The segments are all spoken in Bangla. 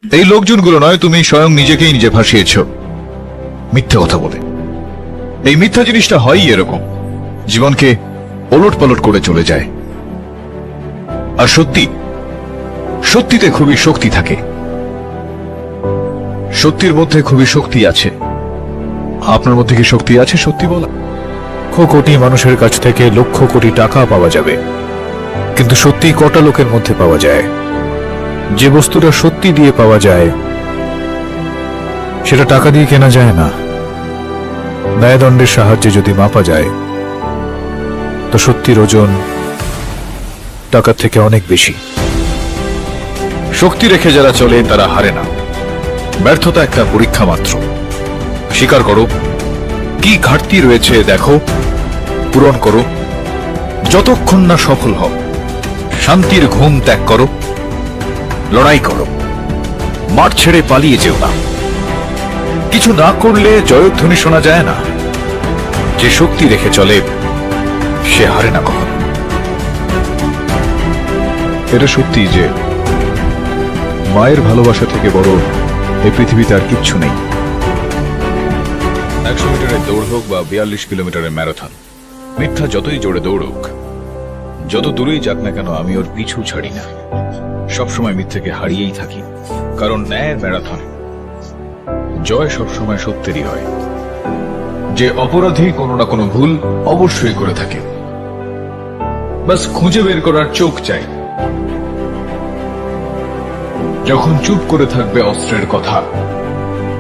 এই লোকজনগুলো নয়, তুমি স্বয়ং নিজেকেই নিজে ভাসিয়েছ মিথ্যা কথা বলে। এই মিথ্যা জিনিসটা হয়ই এরকম, জীবনকে ওলট পালট করে চলে যায়। আর সত্যি, সত্যিতে খুবই শক্তি থাকে। সত্যির মধ্যে খুবই শক্তি আছে। আপনার মধ্যে কি শক্তি আছে সত্যি বলা? লক্ষ কোটি মানুষের কাছ থেকে লক্ষ কোটি টাকা পাওয়া যাবে, কিন্তু সত্যি কটা লোকের মধ্যে পাওয়া যায়? যে বস্তুটা সত্যি দিয়ে পাওয়া যায় সেটা টাকা দিয়ে কেনা যায় না। ন্যায়দণ্ডের সাহায্যে যদি মাপা যায় তো সত্যির ওজন টাকার থেকে অনেক বেশি। শক্তি রেখে যারা চলে তারা হারে না। ব্যর্থতা একটা পরীক্ষা মাত্র। স্বীকার করো, কি ঘাটতি রয়েছে দেখো, পূরণ করো। যতক্ষণ না সফল হও, শান্তির ঘুম ত্যাগ করো, লড়াই করো, মাঠ ছেড়ে পালিয়ে যেও না। কিছু না করলে জয়ধ্বনি শোনা যায় না। যে শক্তি রেখে চলে সে হারে না কখনো। এটা সত্যি যে মায়ের ভালোবাসা থেকে বড় এই পৃথিবীতে আর কিচ্ছু নেই। 100 মিটারের দৌড় হোক বা 42 কিলোমিটারের ম্যারাথন, মিথ্যা যতই জোরে দৌড়ুক, যত দূরেই যাক না কেন, আমি ওর পিছু ছাড়ি না। সবসময় মিথ্যেকে হারিয়েই থাকি, কারণ ন্যায়ের ম্যারাথনে জয় সবসময় সত্যেরই হয়। যে অপরাধী কোনো না কোনো ভুল অবশ্যই করে থাকে, বাস খুঁজে বের করার চোখ চাই। যখন চুপ করে থাকবে অস্ত্রের কথা,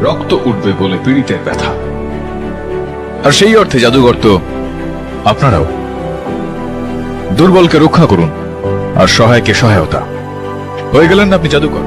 রক্ত উঠবে বলে পীড়িতের ব্যথা। আর সেই অর্থে জাদুঘর তো আপনারাও। দুর্বলকে রক্ষা করুন আর সহায়কে সহায়তা। হয়ে গেলেন আপনি জাদুকর।